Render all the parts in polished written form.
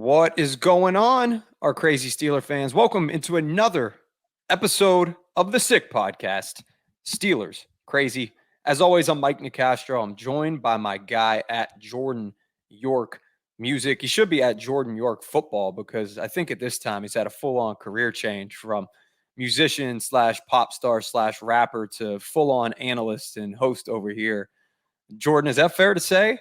What is going on, our crazy Steeler fans? Welcome into another episode of the Sick Podcast, Steelers Crazy. As always, I'm Mike Nicastro. I'm joined by my guy at Jordan York Music. He should be at Jordan York Football because I think at this time he's had a full-on career change from musician slash pop star slash rapper to full-on analyst and host over here. Jordan, is that fair to say?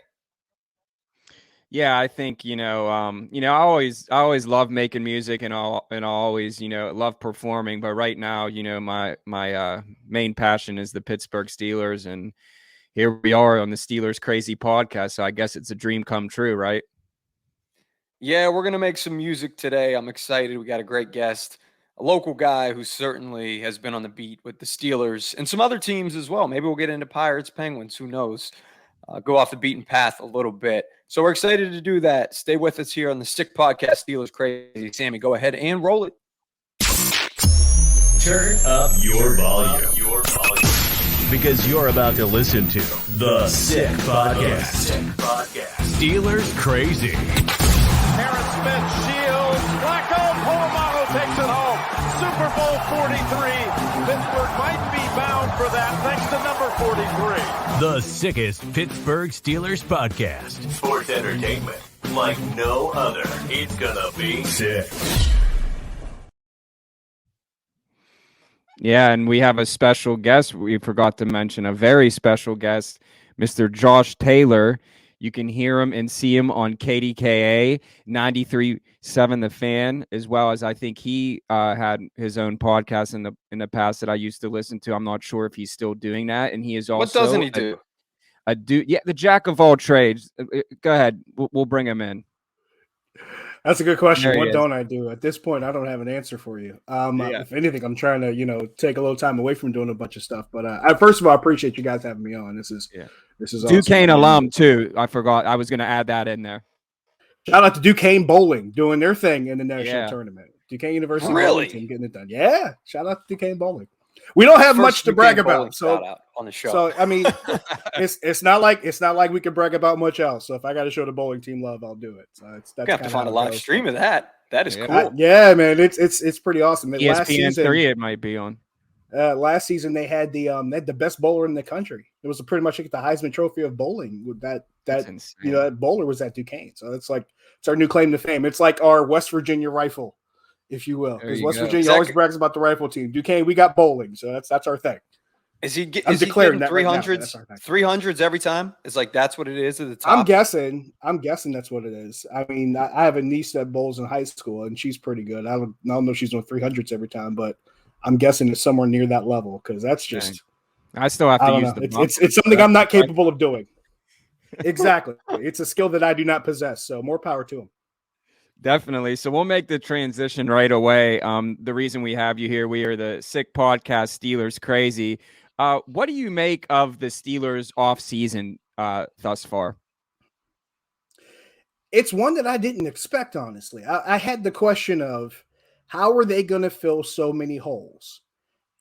Yeah, I think I always love making music and I always love performing. But right now, my main passion is the Pittsburgh Steelers, and here we are on the Steelers Crazy Podcast. So I guess it's a dream come true, right? Yeah, we're gonna make some music today. I'm excited. We got a great guest, a local guy who certainly has been on the beat with the Steelers and some other teams as well. Maybe we'll get into Pirates, Penguins. Who knows? Go off the beaten path a little bit. So we're excited to do that. Stay with us here on the Sick Podcast, Steelers Crazy. Sammy, go ahead and roll it. Turn up your volume. Because you're about to listen to the Sick Podcast. Steelers Crazy. Aaron Smith shields. Blackout. Seumalo takes it home. Super Bowl 43. Pittsburgh might be bound for that thanks to number 43. The sickest Pittsburgh Steelers podcast. Sports entertainment like no other. It's gonna be sick. Yeah, and we have a special guest. We forgot to mention a very special guest, Mr. Josh Taylor. You can hear him and see him on KDKA 93.7 The Fan, as well as I think he had his own podcast in the past that I used to listen to. I'm not sure if he's still doing that. And he is also what doesn't he do? The jack of all trades. Go ahead. We'll bring him in. That's a good question. What don't I do? At this point, I don't have an answer for you. If anything, I'm trying to, take a little time away from doing a bunch of stuff. But first of all, I appreciate you guys having me on. This is Duquesne awesome. alum too. I forgot. I was going to add that in there. Shout out to Duquesne Bowling doing their thing in the national tournament. Duquesne University really team getting it done. Yeah, shout out to Duquesne Bowling. We don't have much to brag about, so on the show. So I mean, it's not like we can brag about much else. So if I got to show the bowling team love, I'll do it. So that's have to find a live stream of that. That is cool. Man, it's pretty awesome. ESPN3 it might be on. Last season they had the best bowler in the country. It was pretty much like the Heisman Trophy of bowling. With that that bowler was at Duquesne. So it's our new claim to fame. It's like our West Virginia rifle, if you will, because West Virginia always brags about the rifle team. Duquesne, we got bowling, so that's our thing. Is he getting 300s? 300s every time? It's like that's what it is at the top. I'm guessing that's what it is. I mean, I have a niece that bowls in high school, and she's pretty good. I don't know if she's doing 300s every time, but I'm guessing it's somewhere near that level because that's just. I still have to use the. It's something I'm not capable of doing. Exactly, it's a skill that I do not possess. So more power to him. Definitely. So we'll make the transition right away. The reason we have you here, we are the Sick Podcast Steelers Crazy. What do you make of the Steelers offseason thus far? It's one that I didn't expect, honestly. I had the question of how are they going to fill so many holes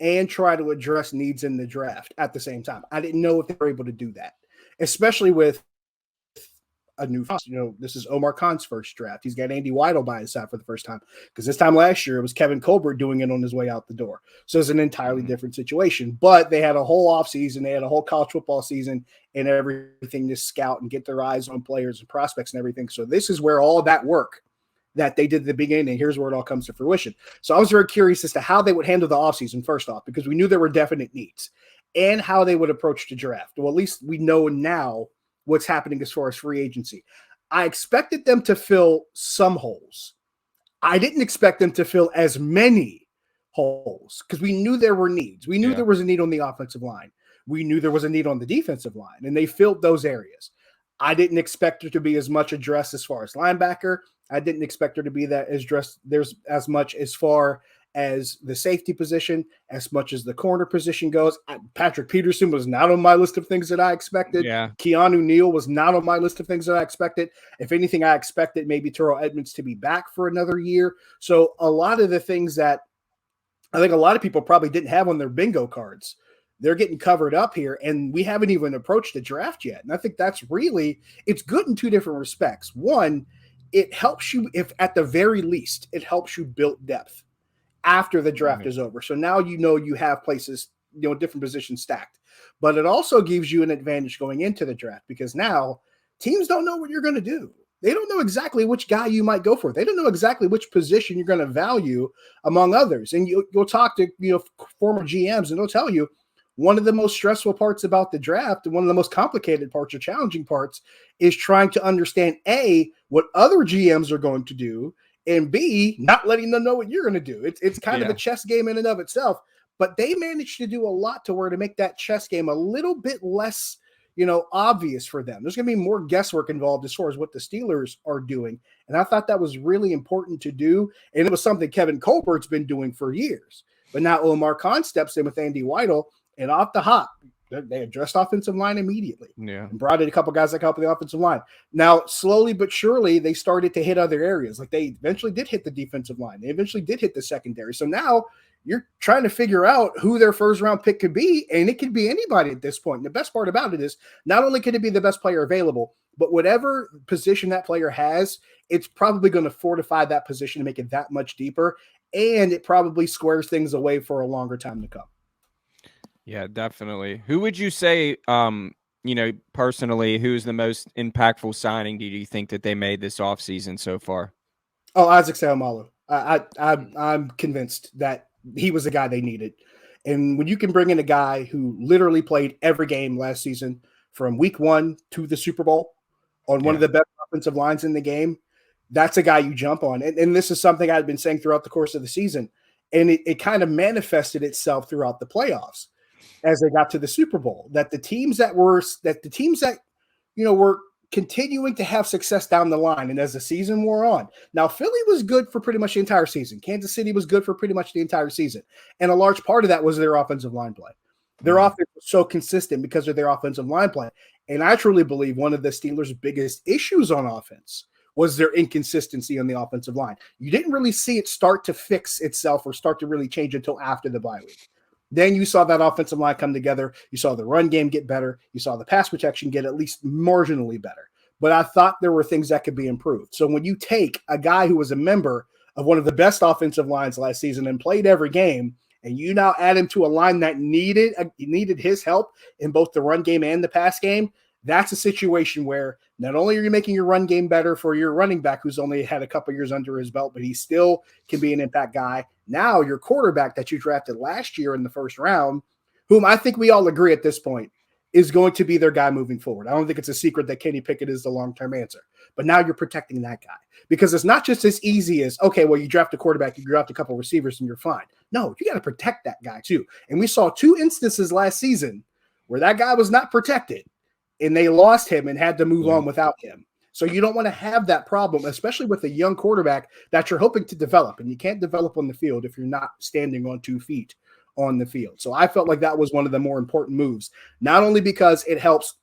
and try to address needs in the draft at the same time. I didn't know if they were able to do that, especially with a new, this is Omar Khan's first draft. He's got Andy Weidel by his side for the first time because this time last year it was Kevin Colbert doing it on his way out the door. So it's an entirely different situation, but they had a whole offseason. They had a whole college football season and everything to scout and get their eyes on players and prospects and everything. So this is where all that work that they did at the beginning, here's where it all comes to fruition. So I was very curious as to how they would handle the offseason first off, because we knew there were definite needs, and how they would approach the draft. Well, at least we know now what's happening as far as free agency. I expected them to fill some holes. I didn't expect them to fill as many holes because we knew there were needs. We knew there was a need on the offensive line. We knew there was a need on the defensive line, and they filled those areas. I didn't expect there to be as much addressed as far as linebacker. I didn't expect there to be that addressed. There's as much as far as the safety position, as much as the corner position goes. Patrick Peterson was not on my list of things that I expected. Keanu Neal was not on my list of things that I expected. If anything, I expected maybe Terrell Edmonds to be back for another year. So a lot of the things that I think a lot of people probably didn't have on their bingo cards, they're getting covered up here, and we haven't even approached the draft yet. And I think that's really, it's good in two different respects. One, it helps you, if at the very least, it helps you build depth after the draft is over. So now you have places, different positions stacked. But it also gives you an advantage going into the draft because now teams don't know what you're going to do. They don't know exactly which guy you might go for. They don't know exactly which position you're going to value among others. And you'll talk to former GMs, and they'll tell you one of the most stressful parts about the draft, and one of the most complicated parts or challenging parts, is trying to understand A, what other GMs are going to do, and B, not letting them know what you're going to do. It's kind of a chess game in and of itself. But they managed to do a lot to make that chess game a little bit less obvious for them. There's going to be more guesswork involved as far as what the Steelers are doing. And I thought that was really important to do. And it was something Kevin Colbert's been doing for years. But now Omar Khan steps in with Andy Weidel, and off the hop, they addressed offensive line immediately. Yeah. And brought in a couple guys that help with the offensive line. Now, slowly but surely, they started to hit other areas. Like they eventually did hit the defensive line. They eventually did hit the secondary. So now you're trying to figure out who their first round pick could be, and it could be anybody at this point. And the best part about it is not only could it be the best player available, but whatever position that player has, it's probably going to fortify that position to make it that much deeper, and it probably squares things away for a longer time to come. Yeah, definitely. Who would you say, personally, who's the most impactful signing do you think that they made this offseason so far? Oh, Isaac Seumalo. I'm convinced that he was the guy they needed. And when you can bring in a guy who literally played every game last season from week 1 to the Super Bowl on one of the best offensive lines in the game, that's a guy you jump on. And this is something I've been saying throughout the course of the season. And it kind of manifested itself throughout the playoffs as they got to the Super Bowl, that the teams that were continuing to have success down the line. And as the season wore on, now Philly was good for pretty much the entire season. Kansas City was good for pretty much the entire season. And a large part of that was their offensive line play. Their offense was so consistent because of their offensive line play. And I truly believe one of the Steelers' biggest issues on offense was their inconsistency on the offensive line. You didn't really see it start to fix itself or start to really change until after the bye week. Then you saw that offensive line come together. You saw the run game get better. You saw the pass protection get at least marginally better. But I thought there were things that could be improved. So when you take a guy who was a member of one of the best offensive lines last season and played every game, and you now add him to a line that needed his help in both the run game and the pass game, that's a situation where not only are you making your run game better for your running back who's only had a couple years under his belt, but he still can be an impact guy. Now your quarterback that you drafted last year in the first round, whom I think we all agree at this point is going to be their guy moving forward. I don't think it's a secret that Kenny Pickett is the long-term answer. But now you're protecting that guy because it's not just as easy as, okay, well, you draft a quarterback, you draft a couple receivers, and you're fine. No, you got to protect that guy too. And we saw 2 instances last season where that guy was not protected, and they lost him and had to move on without him. So you don't want to have that problem, especially with a young quarterback that you're hoping to develop. And you can't develop on the field if you're not standing on 2 feet on the field. So I felt like that was one of the more important moves, not only because it helps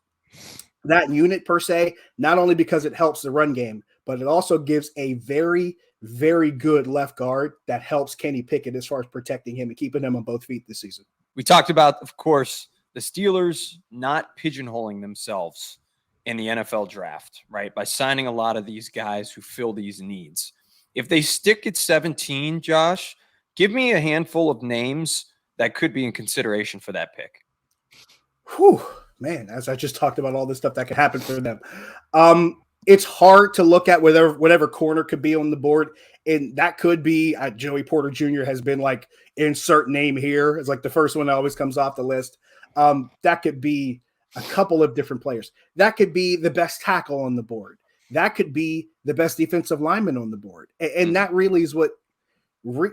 that unit per se, not only because it helps the run game, but it also gives a very, very good left guard that helps Kenny Pickett as far as protecting him and keeping him on both feet this season. We talked about, of course, the Steelers not pigeonholing themselves in the NFL draft, right? By signing a lot of these guys who fill these needs. If they stick at 17, Josh, give me a handful of names that could be in consideration for that pick. Whew, man, as I just talked about all this stuff that could happen for them. It's hard to look at whatever corner could be on the board. And that could be Joey Porter Jr. has been like insert name here. It's like the first one that always comes off the list. That could be a couple of different players. That could be the best tackle on the board. That could be the best defensive lineman on the board. And that really is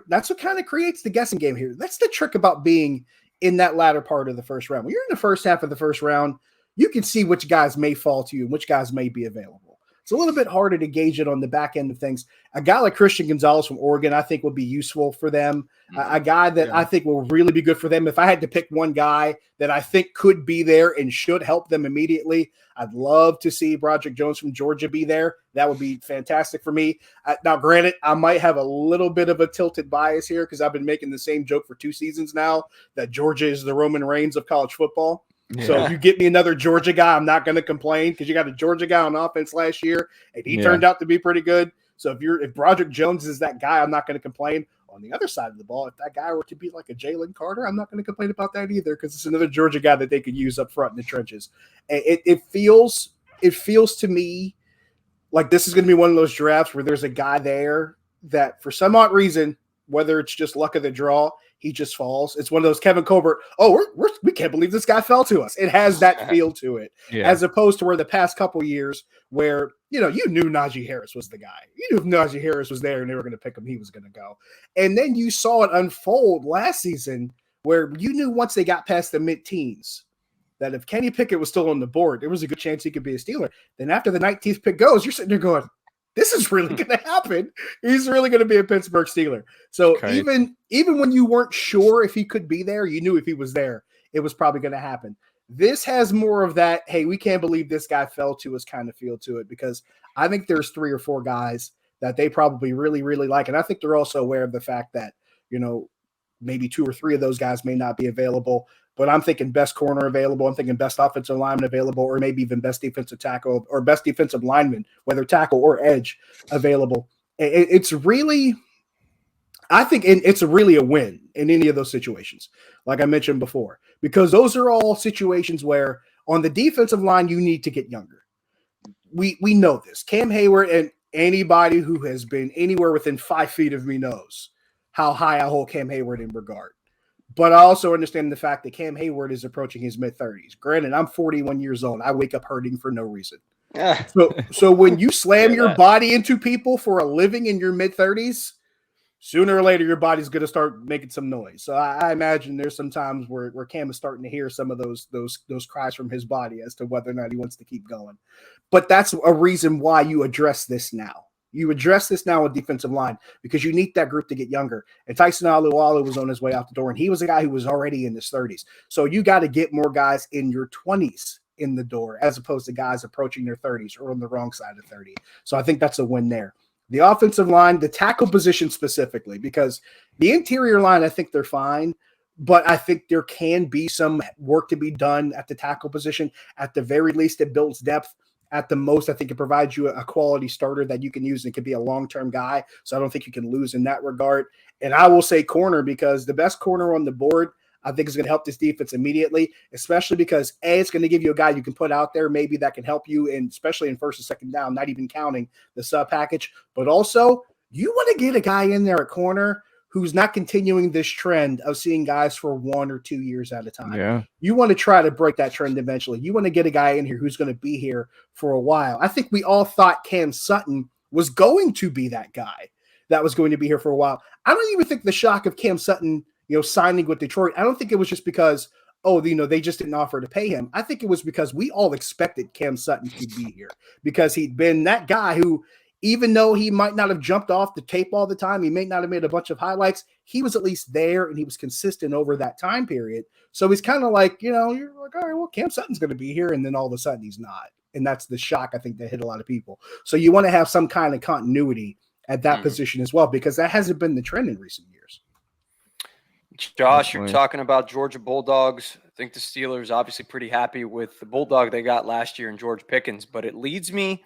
that's what kind of creates the guessing game here. That's the trick about being in that latter part of the first round. When you're in the first half of the first round, you can see which guys may fall to you and which guys may be available. It's a little bit harder to gauge it on the back end of things. A guy like Christian Gonzalez from Oregon, I think, would be useful for them. A guy that I think will really be good for them. If I had to pick one guy that I think could be there and should help them immediately, I'd love to see Broderick Jones from Georgia be there. That would be fantastic for me. Now, granted, I might have a little bit of a tilted bias here because I've been making the same joke for 2 seasons now that Georgia is the Roman Reigns of college football. So you get me another Georgia guy, I'm not going to complain because you got a Georgia guy on offense last year, and he turned out to be pretty good. So if Broderick Jones is that guy, I'm not going to complain. On the other side of the ball, if that guy were to be like a Jalen Carter, I'm not going to complain about that either because it's another Georgia guy that they could use up front in the trenches. It feels to me like this is going to be one of those drafts where there's a guy there that for some odd reason, whether it's just luck of the draw, he just falls. It's one of those Kevin Colbert, we can't believe this guy fell to us. It has that feel to it, as opposed to where the past couple years where, you knew Najee Harris was the guy. You knew if Najee Harris was there and they were going to pick him, he was going to go. And then you saw it unfold last season where you knew once they got past the mid-teens that if Kenny Pickett was still on the board, there was a good chance he could be a Steeler. Then after the 19th pick goes, you're sitting there going, this is really going to happen. He's really going to be a Pittsburgh Steeler. So even when you weren't sure if he could be there, you knew if he was there, it was probably going to happen. This has more of that, hey, we can't believe this guy fell to us kind of feel to it because I think there's 3 or 4 guys that they probably really, really like. And I think they're also aware of the fact that, maybe 2 or 3 of those guys may not be available. But I'm thinking best corner available. I'm thinking best offensive lineman available, or maybe even best defensive tackle or best defensive lineman, whether tackle or edge available. It's really, I think it's really a win in any of those situations, like I mentioned before, because those are all situations where on the defensive line, you need to get younger. We know this. Cam Hayward and anybody who has been anywhere within 5 feet of me knows how high I hold Cam Hayward in regard. But I also understand the fact that Cam Hayward is approaching his mid-30s. Granted, I'm 41 years old. I wake up hurting for no reason. So when you slam your body into people for a living in your mid-30s, sooner or later your body's going to start making some noise. So I imagine there's some times where Cam is starting to hear some of those cries from his body as to whether or not he wants to keep going. But that's a reason why you address this now. You address this now with defensive line because you need that group to get younger. And Tyson Alualu was on his way out the door, and he was a guy who was already in his 30s. So you got to get more guys in your 20s in the door as opposed to guys approaching their 30s or on the wrong side of 30. So I think that's a win there. The offensive line, the tackle position specifically, because the interior line, I think they're fine, but I think there can be some work to be done at the tackle position. At the very least, it builds depth. At the most, I think it provides you a quality starter that you can use and can be a long-term guy. So I don't think you can lose in that regard. And I will say corner because the best corner on the board, I think is going to help this defense immediately, especially because it's going to give you a guy you can put out there maybe that can help you, and especially in first and second down, not even counting the sub package. But also, you want to get a guy in there at corner who's not continuing this trend of seeing guys for 1 or 2 years at a time. Yeah. You want to try to break that trend eventually. You want to get a guy in here who's going to be here for a while. I think we all thought Cam Sutton was going to be that guy that was going to be here for a while. I don't even think the shock of Cam Sutton, signing with Detroit, I don't think it was just because, they just didn't offer to pay him. I think it was because we all expected Cam Sutton to be here because he'd been that guy who, even though he might not have jumped off the tape all the time, he may not have made a bunch of highlights, he was at least there and he was consistent over that time period. So he's kind of like, you're like, all right, well, Cam Sutton's going to be here. And then all of a sudden he's not. And that's the shock, I think, that hit a lot of people. So you want to have some kind of continuity at that position as well, because that hasn't been the trend in recent years. Josh, you're talking about Georgia Bulldogs. I think the Steelers obviously pretty happy with the Bulldog they got last year in George Pickens, but it leads me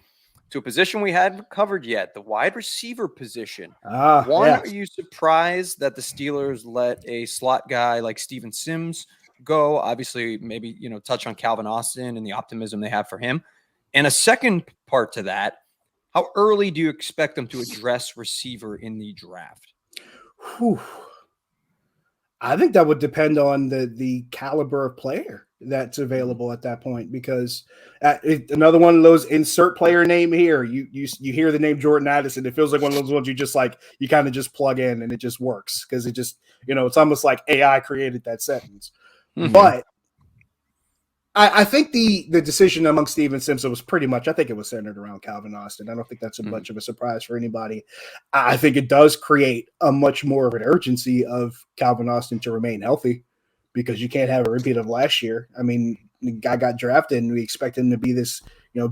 to a position we hadn't covered yet, the wide receiver position. Are you surprised that the Steelers let a slot guy like Steven Sims go? Obviously, maybe, touch on Calvin Austin and the optimism they have for him. And a second part to that, how early do you expect them to address receiver in the draft? I think that would depend on the caliber of player that's available at that point, because another one of those insert player name here, you hear the name Jordan Addison, it feels like one of those ones you kind of just plug in and it just works because it just, it's almost like AI created that sentence. Mm-hmm. But I think the decision among Steven Simpson was pretty much, I think it was centered around Calvin Austin. I don't think that's much of a surprise for anybody. I think it does create a much more of an urgency of Calvin Austin to remain healthy, because you can't have a repeat of last year. I mean, the guy got drafted and we expect him to be this,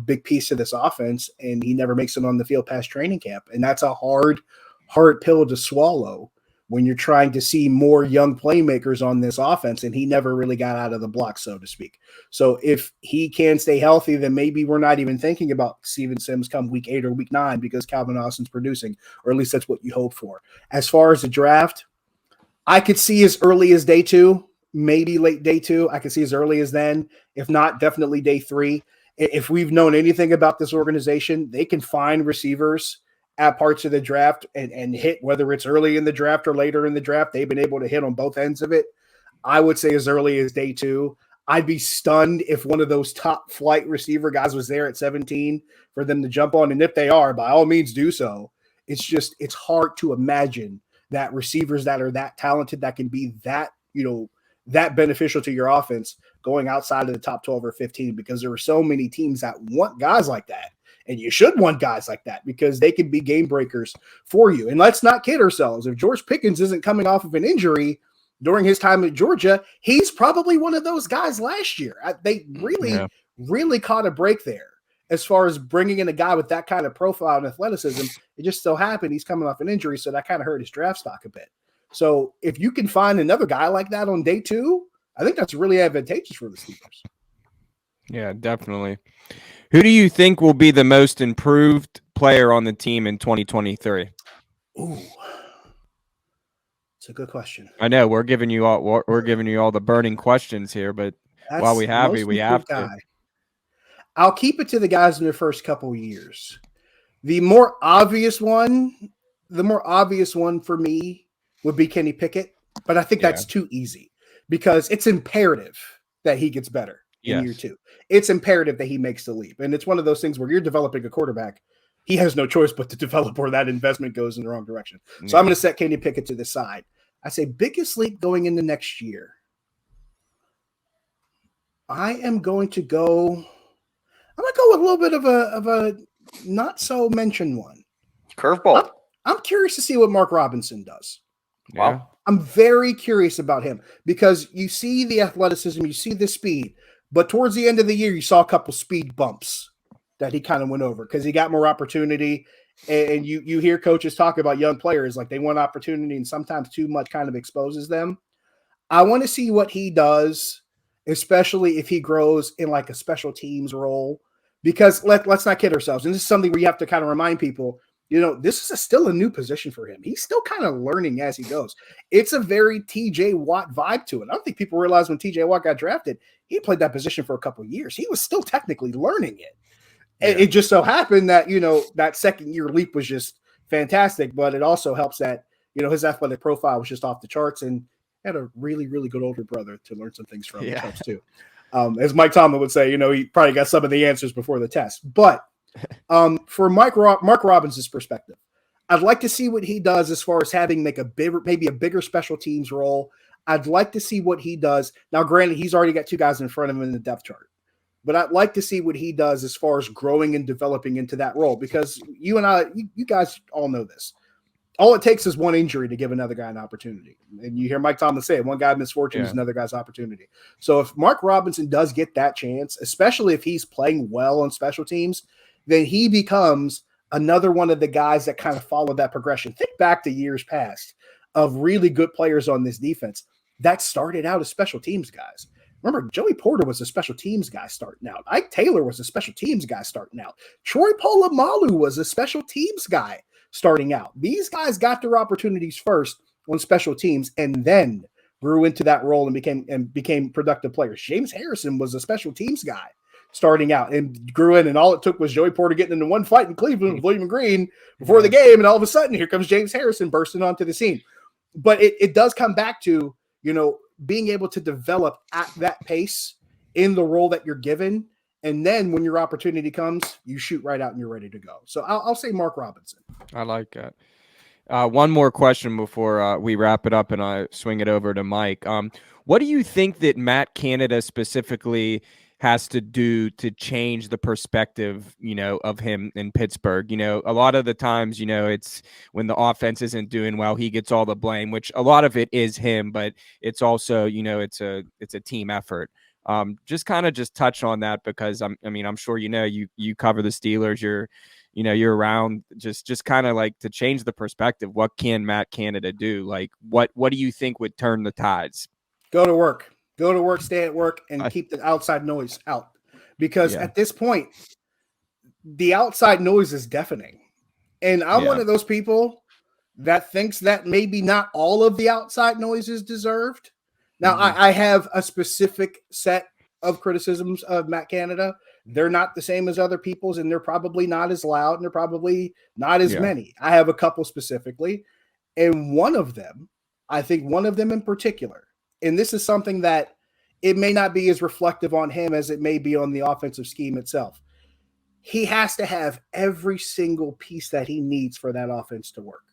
big piece of this offense, and he never makes it on the field past training camp. And that's a hard pill to swallow when you're trying to see more young playmakers on this offense, and he never really got out of the block, so to speak. So if he can stay healthy, then maybe we're not even thinking about Steven Sims come week 8 or week 9 because Calvin Austin's producing, or at least that's what you hope for. As far as the draft, I could see as early as day 2, maybe late day 2. I could see as early as then. If not, definitely day 3. If we've known anything about this organization, they can find receivers at parts of the draft and hit, whether it's early in the draft or later in the draft. They've been able to hit on both ends of it. I would say as early as day 2. I'd be stunned if one of those top flight receiver guys was there at 17 for them to jump on. And if they are, by all means do so. It's hard to imagine that receivers that are that talented, that can be that, that beneficial to your offense going outside of the top 12 or 15, because there are so many teams that want guys like that. And you should want guys like that because they can be game breakers for you. And let's not kid ourselves. If George Pickens isn't coming off of an injury during his time at Georgia, he's probably one of those guys last year. They really caught a break there as far as bringing in a guy with that kind of profile and athleticism. It just so happened he's coming off an injury, so that kind of hurt his draft stock a bit. So if you can find another guy like that on day 2, I think that's really advantageous for the Steelers. Yeah, definitely. Who do you think will be the most improved player on the team in 2023? Ooh, it's a good question. I know we're giving you all the burning questions here, but while we have you, we have to. I'll keep it to the guys in their first couple years. The more obvious one for me would be Kenny Pickett, but I think that's too easy because it's imperative that he gets better in year 2. It's imperative that he makes the leap. And it's one of those things where you're developing a quarterback. He has no choice but to develop, or that investment goes in the wrong direction. So I'm going to set Kenny Pickett to the side. I say biggest leap going into next year. I'm going to go with a little bit of a not so mentioned one. Curveball. I'm curious to see what Mark Robinson does. Wow. I'm very curious about him because you see the athleticism, you see the speed, but towards the end of the year, you saw a couple speed bumps that he kind of went over because he got more opportunity. And you hear coaches talk about young players like they want opportunity, and sometimes too much kind of exposes them. I want to see what he does, especially if he grows in like a special teams role, because let's not kid ourselves. And this is something where you have to kind of remind people, this is still a new position for him. He's still kind of learning as he goes. It's a very TJ Watt vibe to it. I don't think people realize when TJ Watt got drafted, he played that position for a couple of years. He was still technically learning it. And it just so happened that, that second year leap was just fantastic, but it also helps that, his athletic profile was just off the charts and had a really, really good older brother to learn some things from, which helps too. As Mike Tomlin would say, he probably got some of the answers before the test. But for Mark Robinson's perspective, I'd like to see what he does as far as having maybe a bigger special teams role. I'd like to see what he does. Now, granted, he's already got 2 guys in front of him in the depth chart, but I'd like to see what he does as far as growing and developing into that role, because you guys all know this. All it takes is one injury to give another guy an opportunity. And you hear Mike Tomlin say it, one guy misfortune is another guy's opportunity. So if Mark Robinson does get that chance, especially if he's playing well on special teams, then he becomes another one of the guys that kind of follow that progression. Think back to years past of really good players on this defense that started out as special teams guys. Remember, Joey Porter was a special teams guy starting out. Ike Taylor was a special teams guy starting out. Troy Polamalu was a special teams guy starting out. These guys got their opportunities first on special teams and then grew into that role and became productive players. James Harrison was a special teams guy starting out and grew in, and all it took was Joey Porter getting into one fight in Cleveland with William Green before the game, and all of a sudden here comes James Harrison bursting onto the scene. But it does come back to, being able to develop at that pace in the role that you're given. And then when your opportunity comes, you shoot right out and you're ready to go. So I'll say Mark Robinson. I like that. One more question before we wrap it up and I swing it over to Mike. What do you think that Matt Canada specifically has to do to change the perspective, of him in Pittsburgh? A lot of the times, it's when the offense isn't doing well, he gets all the blame, which a lot of it is him, but it's also, it's a team effort. Just touch on that, because I'm sure, you cover the Steelers, you're, you're around, just kind of like to change the perspective. What can Matt Canada do? Like, what do you think would turn the tides? Go to work, stay at work, and keep the outside noise out. Because at this point, the outside noise is deafening. And I'm one of those people that thinks that maybe not all of the outside noise is deserved. Now, I have a specific set of criticisms of Matt Canada. They're not the same as other people's, and they're probably not as loud, and they're probably not as many. I have a couple specifically, and one of them in particular, and this is something that it may not be as reflective on him as it may be on the offensive scheme itself. He has to have every single piece that he needs for that offense to work.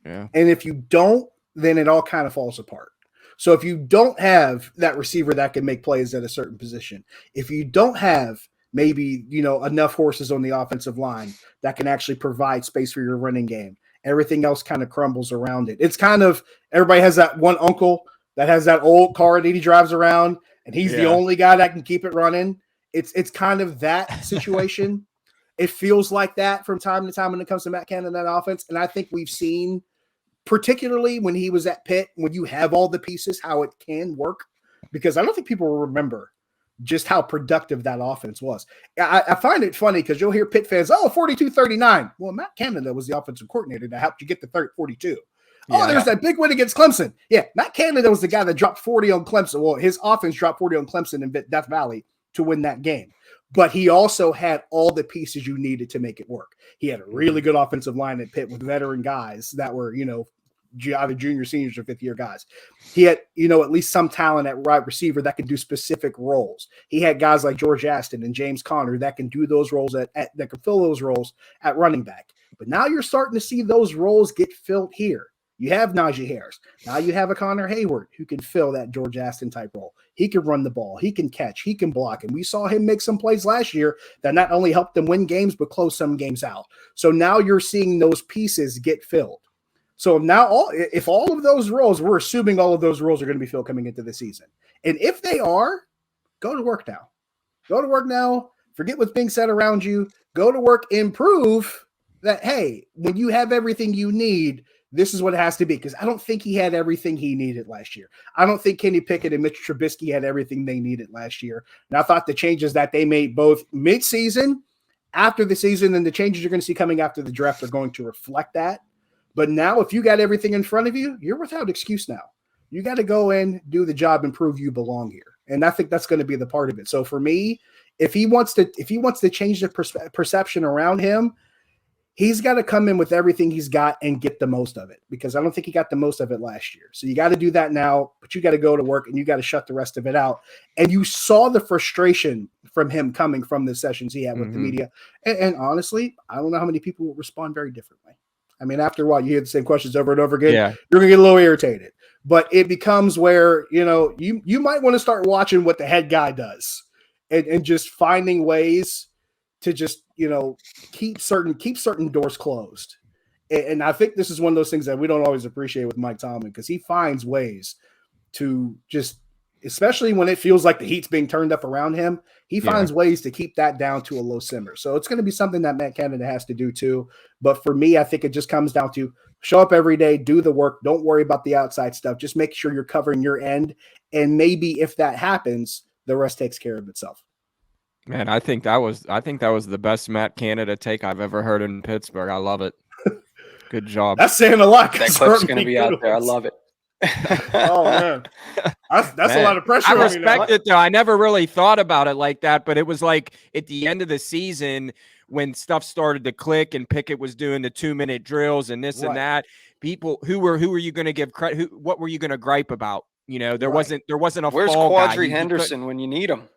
Yeah. And if you don't, then it all kind of falls apart. So if you don't have that receiver that can make plays at a certain position, if you don't have maybe, enough horses on the offensive line that can actually provide space for your running game, everything else kind of crumbles around it. It's kind of, everybody has that one uncle that has that old car that he drives around, and he's the only guy that can keep it running. It's kind of that situation. It feels like that from time to time when it comes to Matt Canada and that offense. And I think we've seen, particularly when he was at Pitt, when you have all the pieces, how it can work. Because I don't think people will remember just how productive that offense was. I find it funny because you'll hear Pitt fans, 42-39. Well, Matt Canada was the offensive coordinator that helped you get the 42. There's that big win against Clemson. Yeah, Matt Canada was the guy that dropped 40 on Clemson. Well, his offense dropped 40 on Clemson in Death Valley to win that game. But he also had all the pieces you needed to make it work. He had a really good offensive line at Pitt with veteran guys that were, either junior, seniors, or fifth-year guys. He had, at least some talent at wide receiver that could do specific roles. He had guys like George Aston and James Conner that can do those roles, that can fill those roles at running back. But now you're starting to see those roles get filled here. You have Najee Harris. Now you have a Connor Hayward who can fill that George Aston type role. He can run the ball. He can catch. He can block. And we saw him make some plays last year that not only helped them win games, but close some games out. So now you're seeing those pieces get filled. So now if all of those roles, we're assuming all of those roles are going to be filled coming into the season. And if they are, go to work now. Go to work now. Forget what's being said around you. Go to work. Improve that, hey, when you have everything you need, this is what it has to be. Because I don't think he had everything he needed last year. I don't think Kenny Pickett and Mitch Trubisky had everything they needed last year. And I thought the changes that they made both mid-season, after the season, and the changes you're going to see coming after the draft are going to reflect that. But now if you got everything in front of you, you're without excuse now. You got to go in, do the job, and prove you belong here. And I think that's going to be the part of it. So for me, if he wants to change the perception around him, he's got to come in with everything he's got and get the most of it, because I don't think he got the most of it last year. So you got to do that now, but you got to go to work and you got to shut the rest of it out. And you saw the frustration from him coming from the sessions he had with the media. And honestly, I don't know how many people will respond very differently. I mean, after a while, you hear the same questions over and over again. Yeah. You're going to get a little irritated. But it becomes where, you might want to start watching what the head guy does and just finding ways to just, keep certain doors closed. And I think this is one of those things that we don't always appreciate with Mike Tomlin, because he finds ways to just, especially when it feels like the heat's being turned up around him, he finds ways to keep that down to a low simmer. So it's going to be something that Matt Canada has to do too. But for me, I think it just comes down to show up every day, do the work. Don't worry about the outside stuff. Just make sure you're covering your end. And maybe if that happens, the rest takes care of itself. Man, I think that was the best Matt Canada take I've ever heard in Pittsburgh. I love it. Good job. That's saying a lot. That clip's going to be out there. I love it. Oh man, that's a lot of pressure. I respect it though. I never really thought about it like that, but it was like at the end of the season when stuff started to click and Pickett was doing the 2-minute drills and this and that. People who were you going to give credit? What were you going to gripe about? There wasn't a. Where's Quadri Henderson when you need him?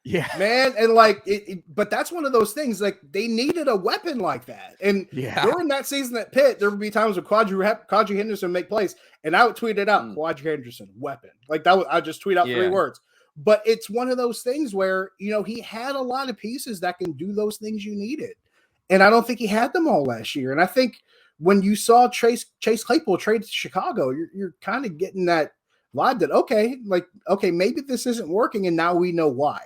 Yeah, man, and but that's one of those things. Like they needed a weapon like that, and during that season at Pitt, there would be times where Quadri Henderson make plays, and I would tweet it out: Quadri Henderson weapon. Like that, I just tweet out 3 words. But it's one of those things where he had a lot of pieces that can do those things you needed, and I don't think he had them all last year. And I think when you saw Chase Claypool trade to Chicago, you're kind of getting that vibe that okay, maybe this isn't working, and now we know why.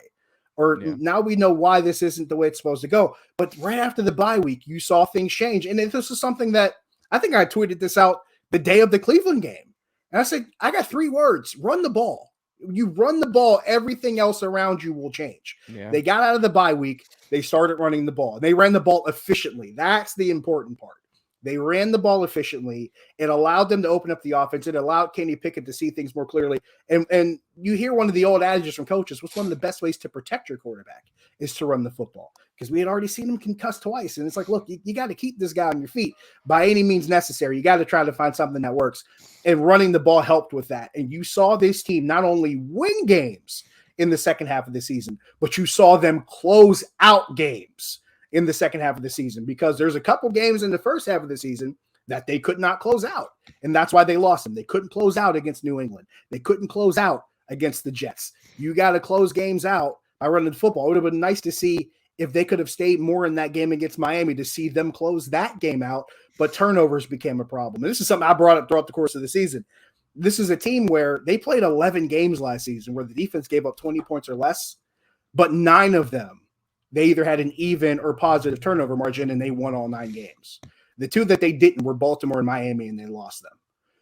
or Yeah. now we know why this isn't the way it's supposed to go. But right after the bye week, you saw things change. And this is something that I think I tweeted this out the day of the Cleveland game. And I said, I got 3 words: run the ball. You run the ball, everything else around you will change. Yeah. They got out of the bye week. They started running the ball. They ran the ball efficiently. That's the important part. They ran the ball efficiently. It allowed them to open up the offense. It allowed Kenny Pickett to see things more clearly. And you hear one of the old adages from coaches, what's one of the best ways to protect your quarterback is to run the football. Because we had already seen him concuss twice. And it's like, look, you got to keep this guy on your feet by any means necessary. You got to try to find something that works. And running the ball helped with that. And you saw this team not only win games in the second half of the season, but you saw them close out games in the second half of the season, because there's a couple games in the first half of the season that they could not close out. And that's why they lost them. They couldn't close out against New England. They couldn't close out against the Jets. You got to close games out by running the football. It would have been nice to see if they could have stayed more in that game against Miami, to see them close that game out, but turnovers became a problem. And this is something I brought up throughout the course of the season. This is a team where they played 11 games last season where the defense gave up 20 points or less, but 9 of them, they either had an even or positive turnover margin, and they won all 9 games. The 2 that they didn't were Baltimore and Miami, and they lost them.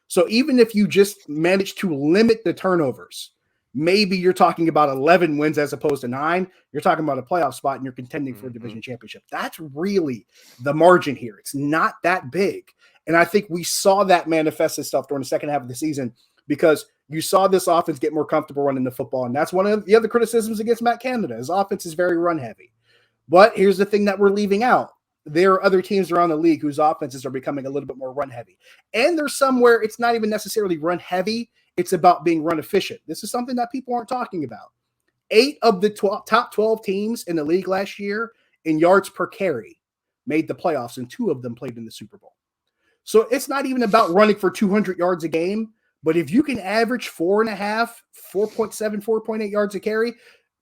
So even if you just manage to limit the turnovers, maybe you're talking about 11 wins as opposed to 9. You're talking about a playoff spot, and you're contending for a division championship. That's really the margin here. It's not that big. And I think we saw that manifest itself during the second half of the season, because you saw this offense get more comfortable running the football. And that's one of the other criticisms against Matt Canada. His offense is very run heavy. But here's the thing that we're leaving out. There are other teams around the league whose offenses are becoming a little bit more run heavy. And there's some where it's not even necessarily run heavy. It's about being run efficient. This is something that people aren't talking about. 8 of the top 12 teams in the league last year in yards per carry made the playoffs, and 2 of them played in the Super Bowl. So it's not even about running for 200 yards a game. But if you can average 4.5, 4.7, 4.8 yards a carry,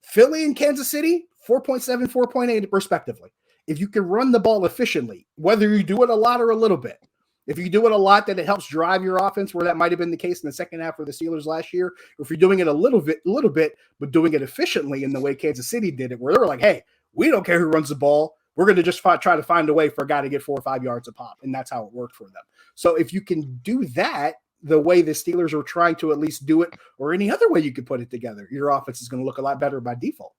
Philly and Kansas City, 4.7, 4.8 respectively. If you can run the ball efficiently, whether you do it a lot or a little bit, if you do it a lot, then it helps drive your offense, where that might have been the case in the second half for the Steelers last year. Or if you're doing it a little bit, but doing it efficiently in the way Kansas City did it, where they were like, hey, we don't care who runs the ball. We're going to just try to find a way for a guy to get 4 or 5 yards a pop. And that's how it worked for them. So if you can do that the way the Steelers are trying to at least do it, or any other way you could put it together, your offense is going to look a lot better by default.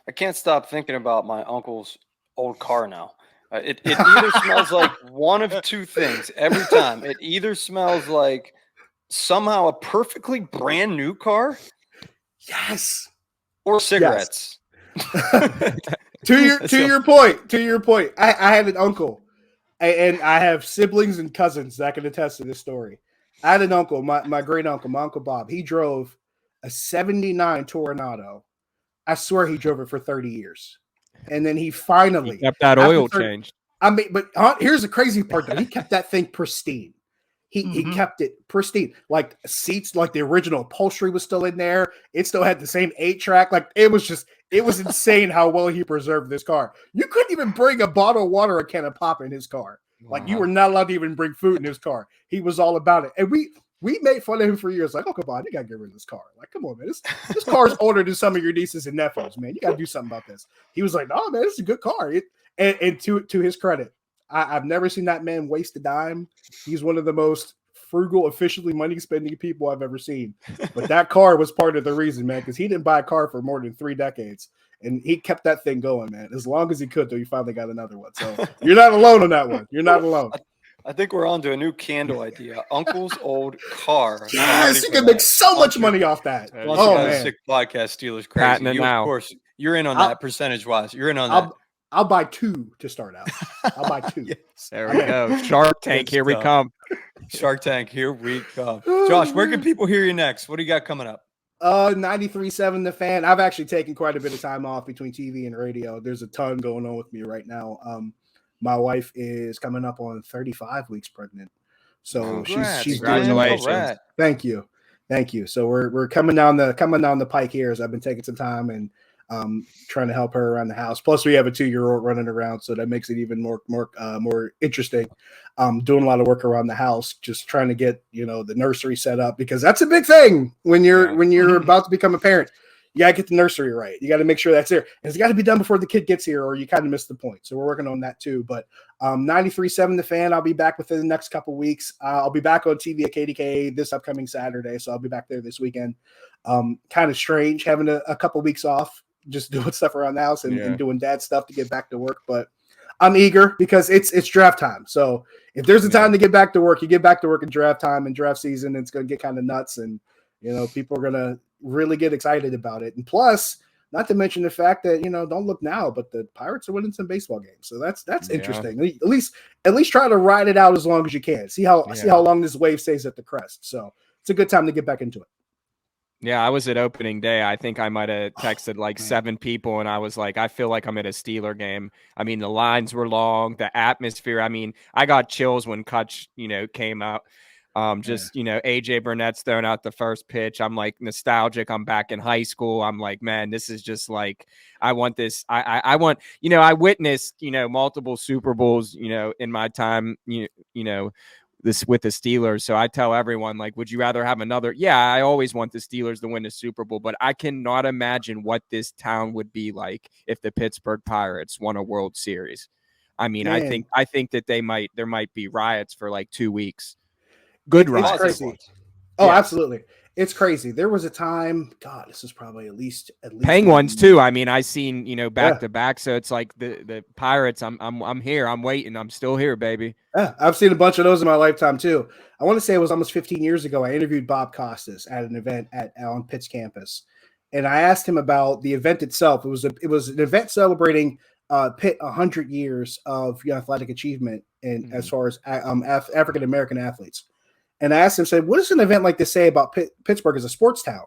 I can't stop thinking about my uncle's old car now. It either smells like one of 2 things every time. It either smells like somehow a perfectly brand new car, Yes, or cigarettes. Yes. to your point, I had an uncle, and I have siblings and cousins that can attest to this story. I had an uncle, my great uncle, my Uncle Bob. He drove a 79 Toronado. I swear he drove it for 30 years. And then he finally kept that oil changed. I mean, but here's the crazy part, though. He kept that thing pristine. He kept it pristine. Like seats, like the original upholstery was still in there. It still had the same 8-track. Like it was insane how well he preserved this car. You couldn't even bring a bottle of water or a can of pop in his car. Like you were not allowed to even bring food in his car. He was all about it. And we made fun of him for years. Like, oh, come on, you gotta get rid of this car. Like, come on, man. This car's older than some of your nieces and nephews, man. You gotta do something about this. He was like, no, man, this is a good car. And to his credit, I've never seen that man waste a dime. He's one of the most frugal, efficiently money-spending people I've ever seen. But that car was part of the reason, man, because he didn't buy a car for more than 3 decades. And he kept that thing going, man, as long as he could, till he finally got another one. So you're not alone on that one. You're not alone. I think we're on to a new candle idea. Uncle's old car. Yes, you can make so much money off that. Oh, man. Sick podcast, Steelers crazy. You, now. Of course, you're in on that percentage-wise. You're in on that. I'll buy 2 to start out. I'll buy 2. Yes. There we go. Shark Tank, here we come. Shark Tank, here we come. Josh, where can people hear you next? What do you got coming up? 93.7 The Fan. I've actually taken quite a bit of time off between TV and radio. There's a ton going on with me right now. My wife is coming up on 35 weeks pregnant. So she's congratulations. Thank you. So we're coming down the pike here as I've been taking some time and trying to help her around the house. Plus, we have a 2-year-old running around, so that makes it even more interesting. Doing a lot of work around the house, just trying to get the nursery set up, because that's a big thing when you're about to become a parent. You got to get the nursery right. You got to make sure that's there. And it's got to be done before the kid gets here or you kind of miss the point. So we're working on that too. But 93.7 The Fan, I'll be back within the next couple weeks. I'll be back on TV at KDKA this upcoming Saturday. So I'll be back there this weekend. Kind of strange having a couple weeks off, just doing stuff around the house and doing dad stuff to get back to work. But I'm eager because it's draft time. So if there's a time to get back to work, you get back to work in draft time and draft season. It's going to get kind of nuts. And, people are going to really get excited about it. And plus, not to mention the fact that, don't look now, but the Pirates are winning some baseball games. So that's interesting. At least try to ride it out as long as you can. See how long this wave stays at the crest. So it's a good time to get back into it. Yeah, I was at opening day. I think I might have texted like 7 people, and I was like, I feel like I'm at a Steeler game. I mean, the lines were long, the atmosphere. I mean, I got chills when Kutch, came out. AJ Burnett's throwing out the first pitch. I'm like nostalgic. I'm back in high school. I'm like, man, this is just like, I want this. I want, I witnessed, multiple Super Bowls, in my time, this with the Steelers. So I tell everyone, like, would you rather have another? Yeah, I always want the Steelers to win the Super Bowl, but I cannot imagine what this town would be like if the Pittsburgh Pirates won a World Series. I mean, man. I think that there might be riots for like 2 weeks. Good riots. Crazy. Oh, yeah. Absolutely. It's crazy. There was a time, God, this is probably at least Penguins too. I mean, I seen, back to back. So it's like the Pirates. I'm here. I'm waiting. I'm still here, baby. Yeah, I've seen a bunch of those in my lifetime too. I want to say it was almost 15 years ago. I interviewed Bob Costas at an event on Pitt's campus, and I asked him about the event itself. It was an event celebrating Pitt 100 years of athletic achievement and as far as African American athletes. And I asked him, said, what does an event like this say about Pittsburgh as a sports town?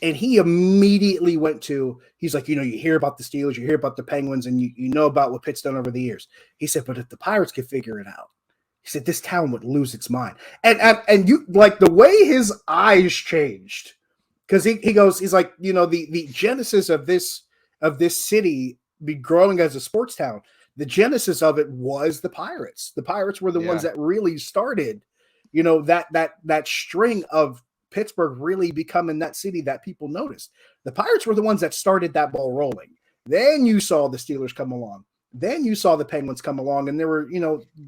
And he immediately went to, he's like, you hear about the Steelers, you hear about the Penguins, and you know about what Pitt's done over the years. He said, but if the Pirates could figure it out, he said, this town would lose its mind. And you like the way his eyes changed, because he goes, he's like, the genesis of this city be growing as a sports town, the genesis of it was the Pirates. The Pirates were the ones that really started that string of Pittsburgh really becoming that city that people noticed. The Pirates were the ones that started that ball rolling. Then you saw the Steelers come along. Then you saw the Penguins come along, and there were,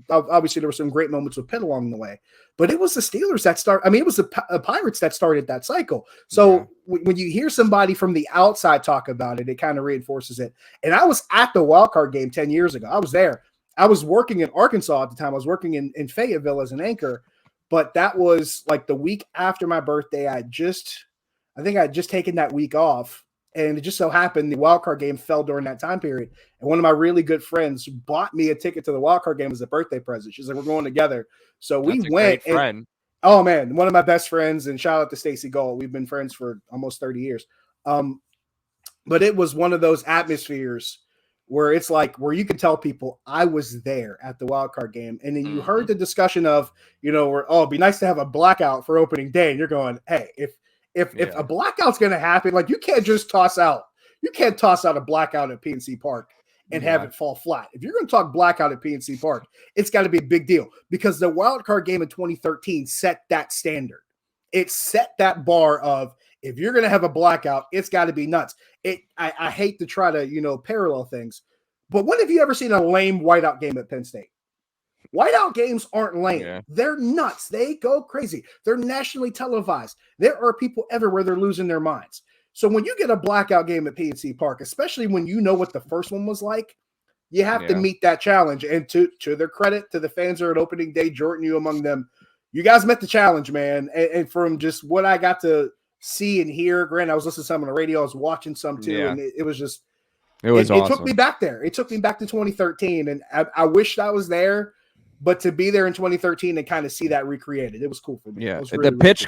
obviously there were some great moments with Pitt along the way. But it was the Steelers that it was the Pirates that started that cycle. So when you hear somebody from the outside talk about it, it kind of reinforces it. And I was at the wild card game 10 years ago. I was there. I was working in Arkansas at the time. I was working in Fayetteville as an anchor. But that was like the week after my birthday. I think I had just taken that week off. And it just so happened the wildcard game fell during that time period. And one of my really good friends bought me a ticket to the wildcard game as a birthday present. She's like, we're going together. So we went. And, oh, man, one of my best friends. And shout out to Stacy Gold. We've been friends for almost 30 years. But it was one of those atmospheres where it's like where you can tell people I was there at the wild card game. And then you heard the discussion of, where, it'd be nice to have a blackout for opening day. And you're going, hey, if a blackout's going to happen, like you can't toss out a blackout at PNC Park and have it fall flat. If you're going to talk blackout at PNC Park, it's got to be a big deal because the wild card game in 2013 set that standard. It set that bar of, if you're going to have a blackout, it's got to be nuts. I hate to try to, parallel things, but when have you ever seen a lame whiteout game at Penn State? Whiteout games aren't lame. Yeah. They're nuts. They go crazy. They're nationally televised. There are people everywhere they're losing their minds. So when you get a blackout game at PNC Park, especially when you know what the first one was like, you have to meet that challenge. And to their credit, to the fans that are at opening day, Jordan, you among them, you guys met the challenge, man. And from just what I got to see and hear, granted, I was listening to some on the radio, I was watching some too, and it was just, awesome. It took me back there. It took me back to 2013, and I wished I was there, but to be there in 2013 and kind of see that recreated, it was cool for me. Yeah, really, the pitch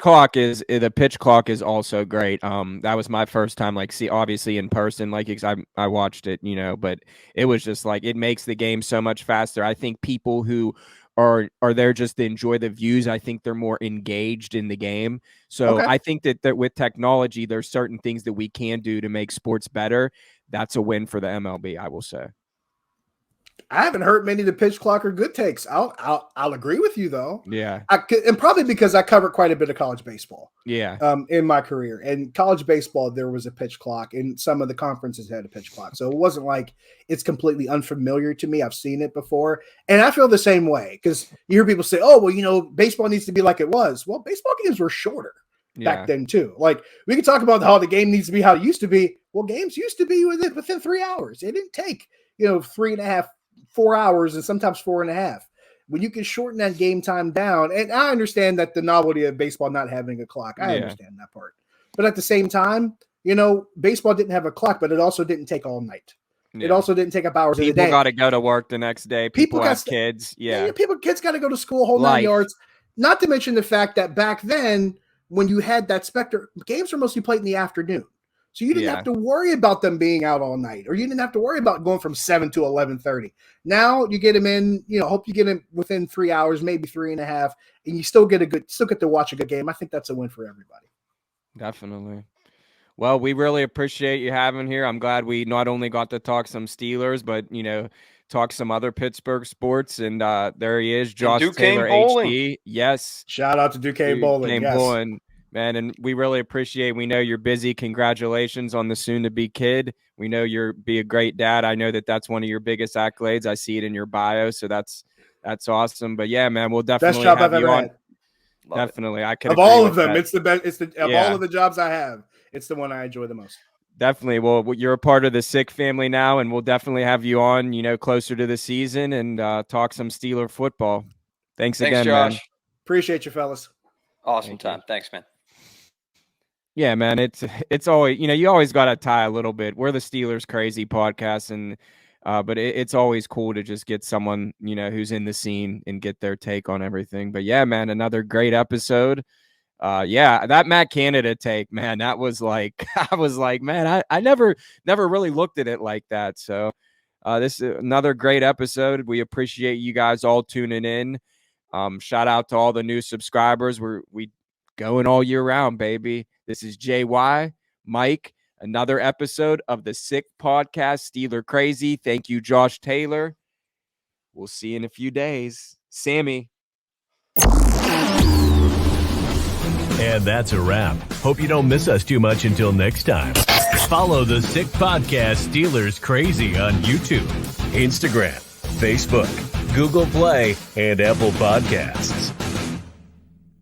clock is also great. That was my first time, obviously in person, I watched it, but it was just like, it makes the game so much faster. I think people who are there just to enjoy the views, I think they're more engaged in the game. So I think that with technology, there's certain things that we can do to make sports better. That's a win for the MLB, I will say. I haven't heard many of the pitch clock or good takes. I'll agree with you though. Yeah. And probably because I covered quite a bit of college baseball. Yeah. In my career. And college baseball, there was a pitch clock, and some of the conferences had a pitch clock. So it wasn't like it's completely unfamiliar to me. I've seen it before. And I feel the same way because you hear people say, oh, well, baseball needs to be like it was. Well, baseball games were shorter back then too. Like we can talk about how the game needs to be how it used to be. Well, games used to be within 3 hours. It didn't take, 3.5, 4 hours, and sometimes 4.5. When you can shorten that game time down, and I understand that the novelty of baseball not having a clock, I understand that part. But at the same time, baseball didn't have a clock, but it also didn't take all night. Yeah. It also didn't take up hours of the day. People got to go to work the next day. People have kids. Yeah. Kids got to go to school, whole 9 yards. Not to mention the fact that back then, when you had that specter, games were mostly played in the afternoon. So you didn't have to worry about them being out all night, or you didn't have to worry about going from 7 to 11:30. Now you get them in, hope you get them within 3 hours, maybe 3.5, and you still get to watch a good game. I think that's a win for everybody. Definitely. Well, we really appreciate you having here. I'm glad we not only got to talk some Steelers, but talk some other Pittsburgh sports. And there he is, Josh Taylor, HD. Yes. Shout out to Duquesne Bowling. Yes. Bowling. Man, and we really appreciate. We know you're busy. Congratulations on the soon-to-be kid. We know you'll be a great dad. I know that's one of your biggest accolades. I see it in your bio, so that's awesome. But yeah, man, we'll definitely best job have I've you ever on. Had. Definitely, I can. Of all of them, it's the best. It's all of the jobs I have. It's the one I enjoy the most. Definitely. Well, you're a part of the Sick family now, and we'll definitely have you on. Closer to the season and talk some Steeler football. Thanks again, Josh. man. Appreciate you, fellas. Awesome time. Thanks, man. Yeah, man, it's always, you always got to tie a little bit. We're the Steelers Crazy podcast, and but it's always cool to just get someone, who's in the scene and get their take on everything. But yeah, man, another great episode. That Matt Canada take, man, that was like, I was like, man, I never really looked at it like that. So this is another great episode. We appreciate you guys all tuning in. Shout out to all the new subscribers. We going all year round, baby. This is JY, Mike, another episode of the Sick Podcast, Steeler Crazy. Thank you, Josh Taylor. We'll see you in a few days. Sammy. And that's a wrap. Hope you don't miss us too much until next time. Follow the Sick Podcast Steelers Crazy on YouTube, Instagram, Facebook, Google Play, and Apple Podcasts.